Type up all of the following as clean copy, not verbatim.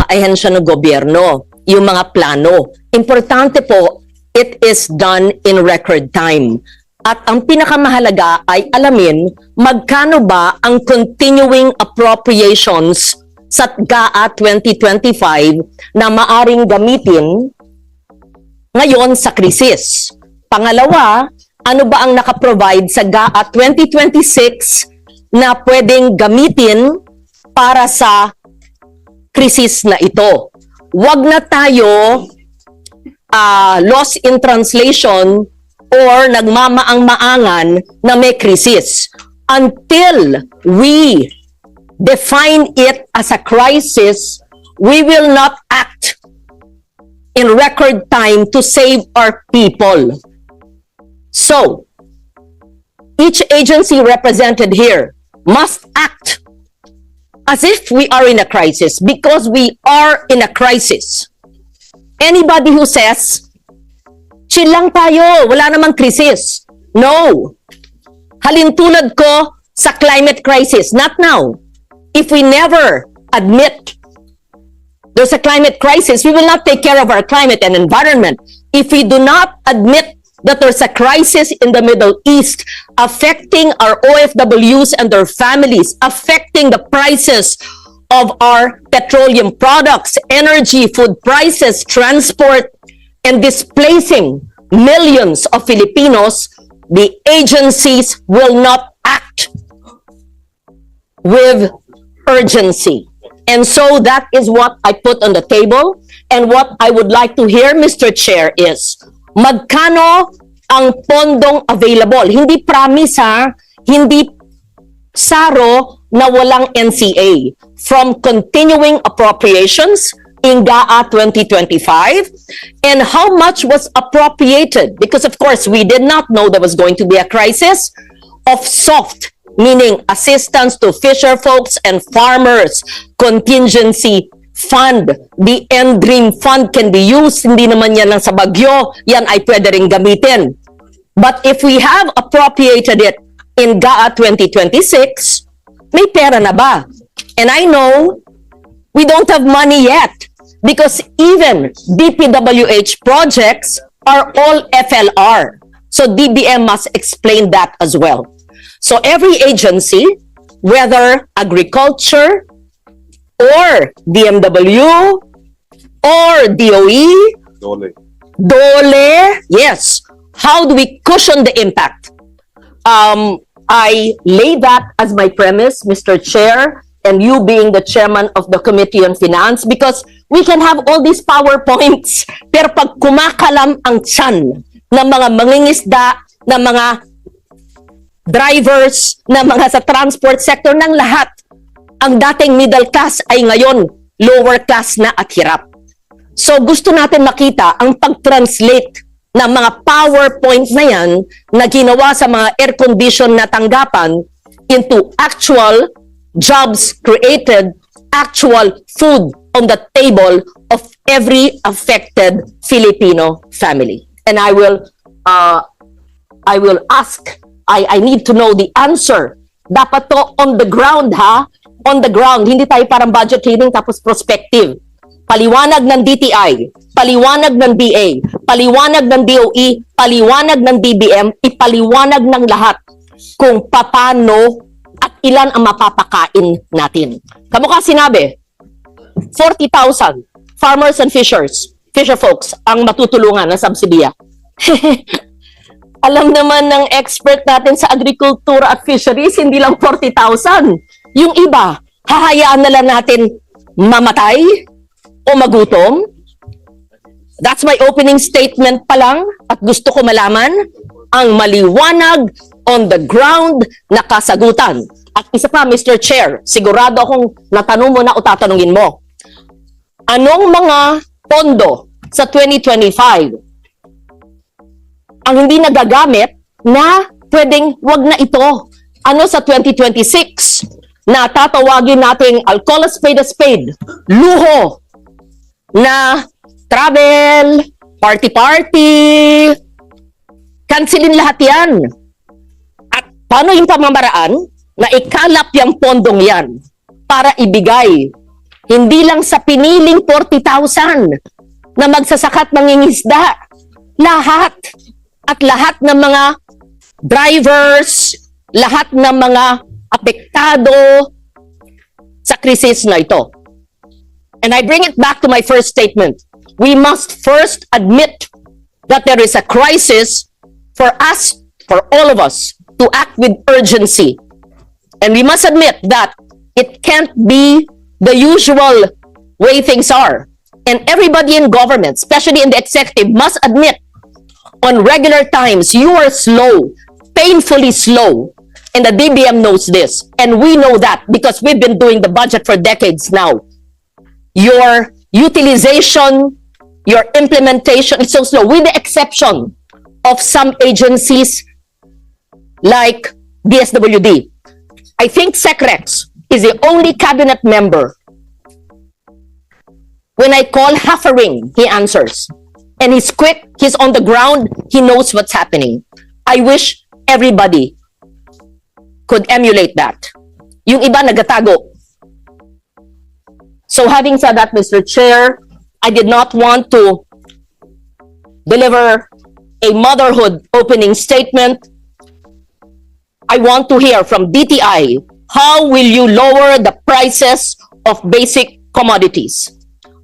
mga ahensya ng gobyerno, yung mga plano. Importante po, it is done in record time. At ang pinakamahalaga ay alamin magkano ba ang continuing appropriations sa GAA 2025 na maaring gamitin ngayon sa krisis. Pangalawa, ano ba ang nakaprovide sa GAA 2026 na pwedeng gamitin para sa krisis na ito? Huwag na tayo lost in translation or nagmamaang-maangan na may krisis until we define it as a crisis. We will not act in record time to save our people. So, each agency represented here must act as if we are in a crisis, because we are in a crisis. Anybody who says, chill lang tayo, wala namang krisis. No. Halintulad ko sa climate crisis. Not now. If we never admit there's a climate crisis, we will not take care of our climate and environment. If we do not admit that there's a crisis in the Middle East affecting our OFWs and their families, affecting the prices of our petroleum products, energy, food prices, transport, and displacing millions of Filipinos, the agencies will not act with urgency. And so that is what I put on the table. And what I would like to hear, Mr. Chair, is magkano ang pondong available? Hindi promise ha, hindi saro na walang NCA. From continuing appropriations in GAA 2025, and how much was appropriated? Because of course, we did not know there was going to be a crisis of soft, meaning assistance to fisher folks and farmers, contingency fund. The Dream Fund can be used, hindi naman yan lang sa bagyo, yan ay pwede rin gamitin. But if we have appropriated it in GAA 2026, may pera na ba? And I know we don't have money yet because even DPWH projects are all FLR. So DBM must explain that as well. So every agency, whether agriculture or DMW or DOE, DOLE, yes. How do we cushion the impact? I lay that as my premise, Mr. Chair, and you being the chairman of the Committee on Finance, because we can have all these PowerPoints, pero pag kumakalam ang tiyan ng mga mangingisda, ng mga drivers, ng mga sa transport sector, ng lahat, ang dating middle class ay ngayon lower class na at hirap. So gusto natin makita ang pag-translate ng mga PowerPoint na yan na ginawa sa mga air-condition na tanggapan into actual jobs created, actual food on the table of every affected Filipino family. And I will ask, I need to know the answer. Dapat to on the ground ha, on the ground, hindi tayo parang budget hearing tapos prospective. Paliwanag ng DTI, paliwanag ng DA, paliwanag ng DOE, paliwanag ng DBM, ipaliwanag ng lahat kung paano at ilan ang mapapakain natin. Kamukha sinabi, 40,000 farmers and fisher folks ang matutulungan ng subsidiya. Alam naman ng expert natin sa agrikultura at fisheries, hindi lang 40,000. Yung iba, hahayaan na lang natin mamatay o magutom. That's my opening statement pa lang at gusto ko malaman ang maliwanag on the ground na kasagutan. At isa pa, Mr. Chair, sigurado akong natanong mo na o tatanungin mo. Anong mga pondo sa 2025 ang hindi nagagamit na pwedeng wag na ito? Ano sa 2026 na tatawagin nating I'll call a spade, luho na travel, party-party, cancelin lahat yan. At paano yung pamamaraan na ikalap yung pondong yan para ibigay Hindi lang sa piniling 40,000 na magsasakat mangingisda. Lahat. At lahat ng mga drivers, lahat ng mga apektado sa krisis na ito. And I bring it back to my first statement. We must first admit that there is a crisis for us, for all of us, to act with urgency. And we must admit that it can't be the usual way things are. And everybody in government, especially in the executive, must admit on regular times you are slow, painfully slow. And the DBM knows this. And we know that because we've been doing the budget for decades now. Your utilization, your implementation is so slow, with the exception of some agencies like DSWD. I think SecRex is the only cabinet member. When I call half a ring, he answers. And he's quick, he's on the ground, he knows what's happening. I wish everybody could emulate that. Yung iba nagatago. So having said that, Mr. Chair, I did not want to deliver a motherhood opening statement. I want to hear from DTI, how will you lower the prices of basic commodities?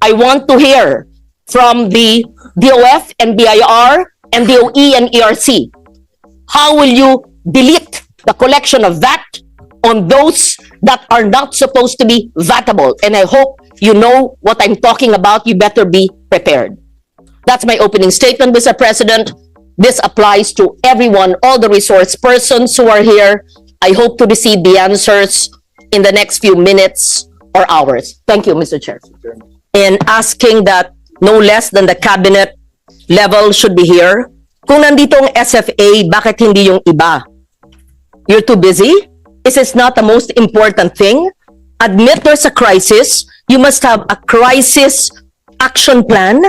I want to hear from the DOF and BIR and DOE and ERC. How will you delete the collection of VAT on those that are not supposed to be VATable? And I hope you know what I'm talking about. You better be prepared. That's my opening statement, Mr. President. This applies to everyone, all the resource persons who are here. I hope to receive the answers in the next few minutes or hours. Thank you, Mr. Chair. In asking that no less than the cabinet level should be here. Kung nandito ang SFA, bakit hindi yung iba? You're too busy? This is not the most important thing. Admit there's a crisis. You must have a crisis action plan.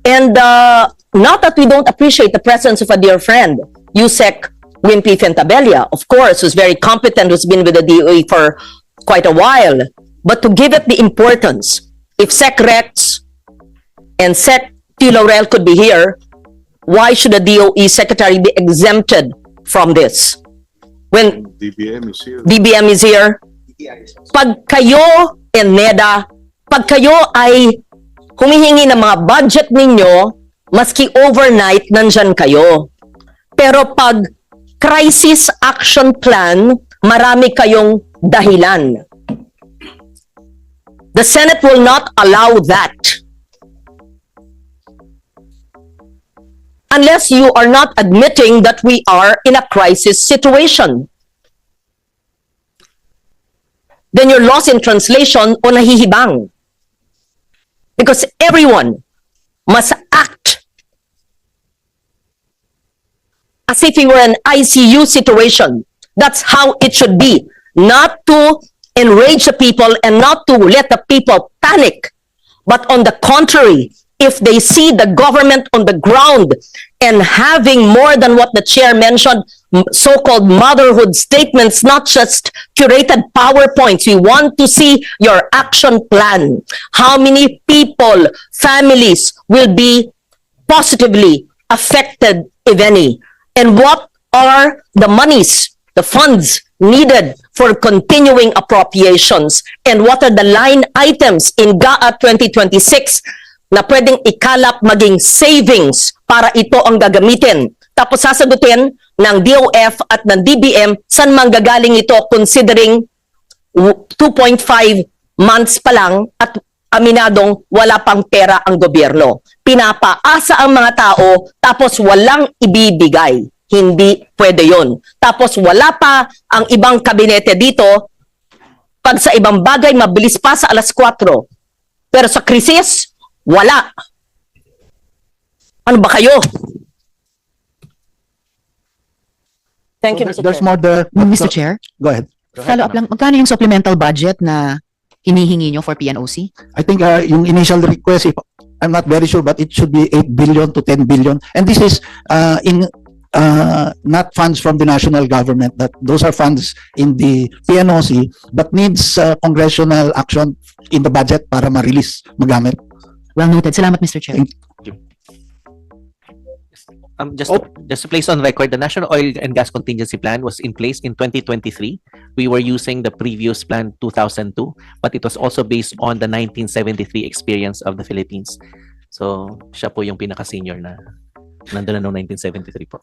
And not that we don't appreciate the presence of a dear friend, Yusek Wimpy Fentabella, of course, who's very competent, who's been with the DOE for quite a while. But to give it the importance, if SecRex and Sec T. Laurel could be here, why should the DOE secretary be exempted from this? When DBM is here. DBM is here, pag kayo and NEDA, pag kayo ay humihingi ng mga budget ninyo, maski overnight, nandyan kayo. Pero pag crisis action plan, marami kayong dahilan. The Senate will not allow that. Unless you are not admitting that we are in a crisis situation. Then you're lost in translation o nahihibang. Because everyone must act as if we were an ICU situation. That's how it should be. Not to enrage the people and not to let the people panic. But on the contrary, if they see the government on the ground and having more than what the chair mentioned, so-called motherhood statements, not just curated PowerPoints. We want to see your action plan. How many people, families will be positively affected, if any? And what are the monies, the funds needed for continuing appropriations? And what are the line items in GAA 2026 na pwedeng ikalap maging savings para ito ang gagamitin? Tapos sasagutin ng DOF at ng DBM saan manggagaling ito considering 2.5 months pa lang at aminadong wala pang pera ang gobyerno. Pinapaasa ang mga tao tapos walang ibibigay. Hindi pwede yon. Tapos wala pa ang ibang kabinete dito. Pag sa ibang bagay, mabilis pa sa alas 4. Pero sa krisis, wala. Ano ba kayo? Thank you, Mr. There's Chair. more there. Mr. Chair, Go ahead. follow up lang. Magkano yung supplemental budget na hinihingi nyo for PNOC? I think yung initial request, if I'm not very sure, but it should be 8 billion to 10 billion. And this is in not funds from the national government, that those are funds in the PNOC, but needs congressional action in the budget para ma-release, magamit. Well noted. Salamat, Mr. Chair. Just to place on record, the National Oil and Gas Contingency Plan was in place in 2023. We were using the previous plan 2002, but it was also based on the 1973 experience of the Philippines. So, siya po yung pinaka-senior na nandun na noong 1973 po.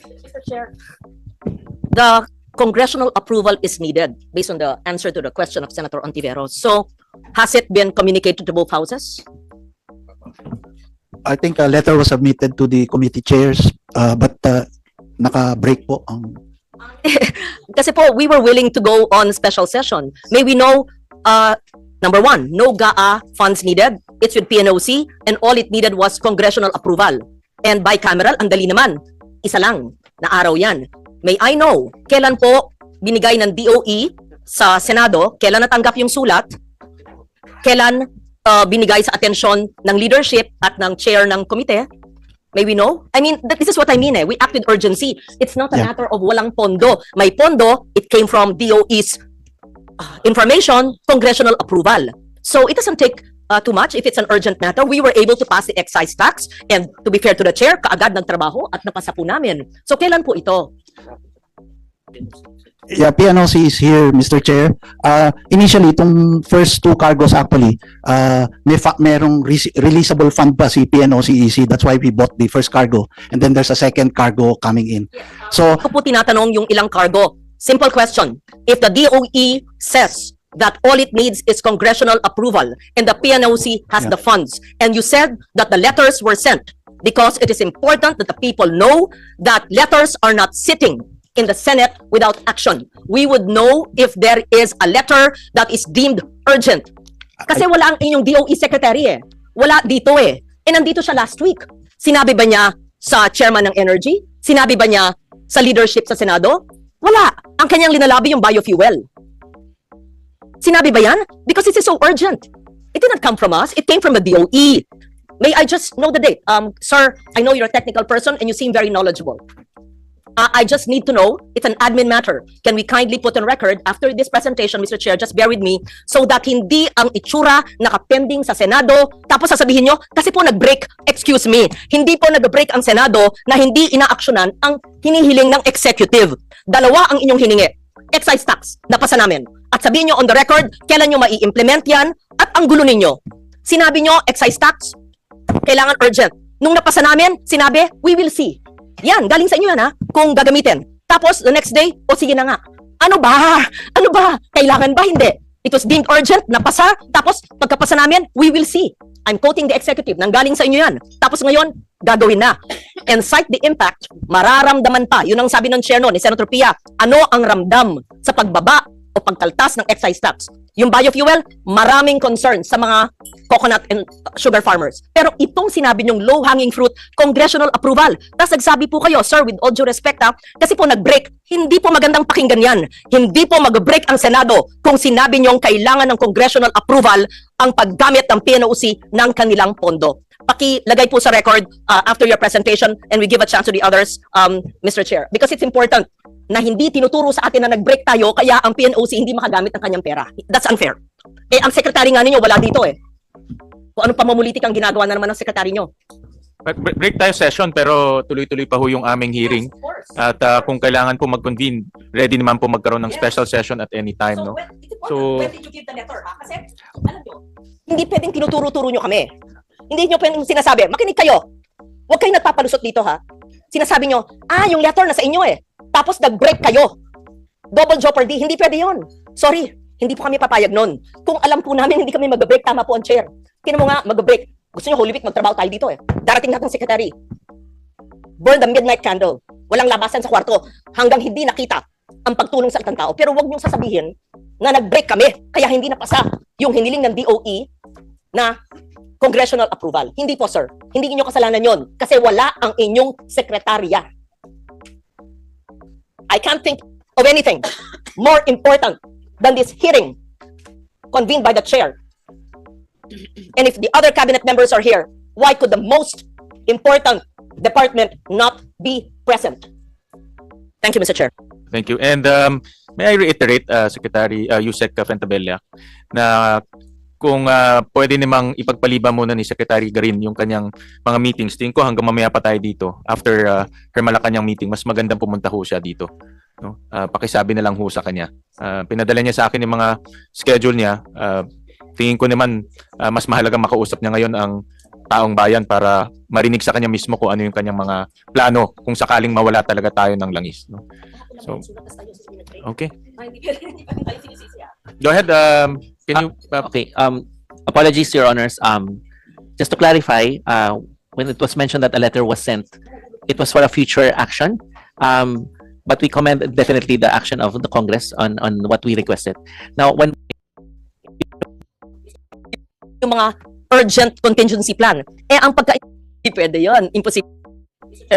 Mr. Chair, the congressional approval is needed based on the answer to the question of Senator Ontiveros. So, has it been communicated to both houses? I think a letter was submitted to the committee chairs, but naka-break po ang Kasi po, we were willing to go on special session. May we know, number one, no GAA funds needed. It's with PNOC, and all it needed was congressional approval. And bicameral, ang dali naman. Isa lang na araw yan. May I know, kailan po binigay ng DOE sa Senado, kailan natanggap yung sulat, kailan binigay sa atensyon ng leadership at ng chair ng komite? May we know? I mean, this is what I mean eh. We act with urgency. It's not a Yeah. matter of walang pondo. May pondo, it came from DOE's information, congressional approval. So it doesn't take too much if it's an urgent matter. We were able to pass the excise tax, and to be fair to the chair, kaagad nagtrabaho at napasa po namin. So kailan po ito? Yeah, PNOC is here, Mr. Chair. Initially, itong first two cargos actually, merong releasable fund pa si PNOCEC. That's why we bought the first cargo. And then there's a second cargo coming in. So, Ako po tinatanong yung ilang cargo. Simple question. If the DOE says that all it needs is congressional approval and the PNOC has Yeah. the funds, and you said that the letters were sent because it is important that the people know that letters are not sitting in the Senate without action. We would know if there is a letter that is deemed urgent. Kasi wala ang inyong DOE secretary eh. Wala dito eh. E nandito siya last week. Sinabi ba niya sa chairman ng Energy? Sinabi ba niya sa leadership sa Senado? Wala. Ang kanyang linalabi yung biofuel. Sinabi ba yan? Because this is so urgent. It did not come from us. It came from the DOE. May I just know the date? Sir, I know you're a technical person and you seem very knowledgeable. I just need to know, it's an admin matter. Can we kindly put on record after this presentation, Mr. Chair, just bear with me, so that hindi ang itsura nakapending sa Senado, tapos sasabihin nyo, kasi po nag-break, excuse me, hindi po nag-break ang Senado na hindi inaaksyonan ang hinihiling ng executive. Dalawa ang inyong hiningi. Excise tax, napasa namin. At sabihin nyo on the record, kailan nyo mai-implement yan, at ang gulo ninyo. Sinabi nyo, excise tax, kailangan urgent. Nung napasa namin, sinabi, we will see. Yan, galing sa inyo yan ha, kung gagamitin. Tapos, the next day, o sige na nga. Ano ba? Ano ba? Kailangan ba? Hindi. It was deemed urgent, napasa, tapos pagkapasa namin, we will see. I'm quoting the executive, nanggaling sa inyo yan. Tapos ngayon, gagawin na. And cite the impact, mararamdaman pa. Yun ang sabi ng chair no, ni Senator Pia. Ano ang ramdam sa pagbaba o pagkaltas ng excise tax? Yung biofuel, maraming concern sa mga coconut and sugar farmers. Pero itong sinabi nyong low-hanging fruit, congressional approval. Tapos nagsabi po kayo, sir, with all due respect ha, kasi po nag-break, hindi po magandang pakinggan yan. Hindi po mag-break ang Senado kung sinabi nyong kailangan ng congressional approval ang paggamit ng PNOC ng kanilang pondo. Pakilagay po sa record after your presentation and we give a chance to the others, Mr. Chair. Because it's important na hindi tinuturo sa atin na nag-break tayo kaya ang PNOC hindi makagamit ng kanyang pera. That's unfair. Eh, ang sekretary nga ninyo wala dito eh. Kung anong pamumulitik ang ginagawa na naman ng sekretary nyo. Break tayo session pero tuloy-tuloy pa ho yung aming hearing. Yes, of course. At kung kailangan po mag-convene, ready naman po magkaroon ng special session at any time, no? When did you give the letter, ha? Kasi, alam nyo, hindi pwedeng tinuturo-turo nyo kami. Hindi nyo pwedeng sinasabi, makinig kayo. Huwag kayong nagpapalusot dito, ha? Sinasabi nyo, yung letter nasa inyo eh. Tapos nag-break kayo. Double jeopardy, hindi pwede yun. Sorry, hindi po kami papayag nun. Kung alam po namin hindi kami mag-break, tama po ang chair. Kino mo nga, mag-break. Gusto nyo Holy Week, magtrabaho tayo dito eh. Darating natin secretary. Burn the midnight candle. Walang labasan sa kwarto hanggang hindi nakita ang pagtulong sa isang tao. Pero wag niyong sasabihin na nag-break kami, kaya hindi napasa yung hiniling ng DOE na congressional approval. Hindi po, sir. Hindi niyo kasalanan yon kasi wala ang inyong sekretarya. I can't think of anything more important than this hearing convened by the chair. And if the other cabinet members are here, why could the most important department not be present. Thank you, Mr. Chair. Thank you. And may I reiterate, Secretary Yusek Fentabella, na kung pwede namang ipagpaliban muna ni Secretary Garin yung kanyang mga meetings, tingin ko hanggang mamaya pa tayo dito. After her Malacanang meeting, mas magandang pumunta ho siya dito. No? Pakisabi na lang ho sa kanya. Pinadala niya sa akin yung mga schedule niya. Tingin ko naman mas mahalagang makausap niya ngayon ang taong bayan para marinig sa kanya mismo kung ano yung kanyang mga plano kung sakaling mawala talaga tayo ng langis. No? So, okay. Go ahead. Can you... Okay. Apologies, Your Honors. Just to clarify, when it was mentioned that a letter was sent, it was for a future action. But we commend definitely the action of the Congress on what we requested. Now, when Yung mga urgent contingency plan. Ang hindi pwede yun. Imposible.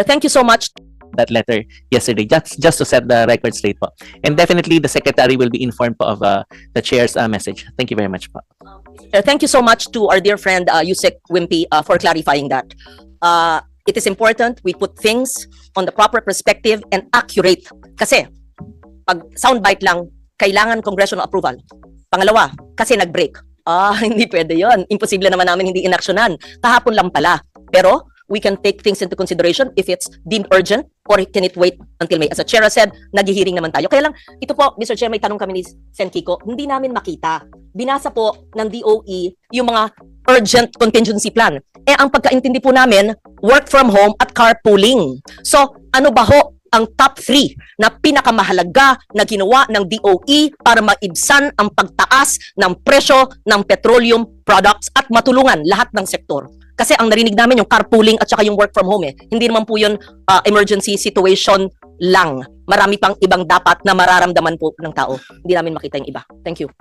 Thank you so much. that letter yesterday, just to set the record straight po. And definitely, the Secretary will be informed po of the Chair's message. Thank you very much po. Thank you so much to our dear friend Yusek Wimpy for clarifying that. It is important we put things on the proper perspective and accurate. Kasi, pag soundbite lang, kailangan congressional approval. Pangalawa, kasi nag-break. Hindi pwede yon. Imposible naman namin hindi inaksyonan. Kahapon lang pala. Pero, we can take things into consideration if it's deemed urgent or can it wait until May. As the Chair said, naghihiring naman tayo. Kaya lang, ito po, Mr. Chair, may tanong kami ni Sen. Kiko, hindi namin makita. Binasa po ng DOE yung mga urgent contingency plan. Ang pagkaintindi po namin, work from home at carpooling. So, ano ba ho ang top 3 na pinakamahalaga na ginawa ng DOE para maibsan ang pagtaas ng presyo ng petroleum products at matulungan lahat ng sektor? Kasi ang narinig namin yung carpooling at saka yung work from home Hindi naman po yun emergency situation lang. Marami pang ibang dapat na mararamdaman po ng tao. Hindi namin makita yung iba. Thank you.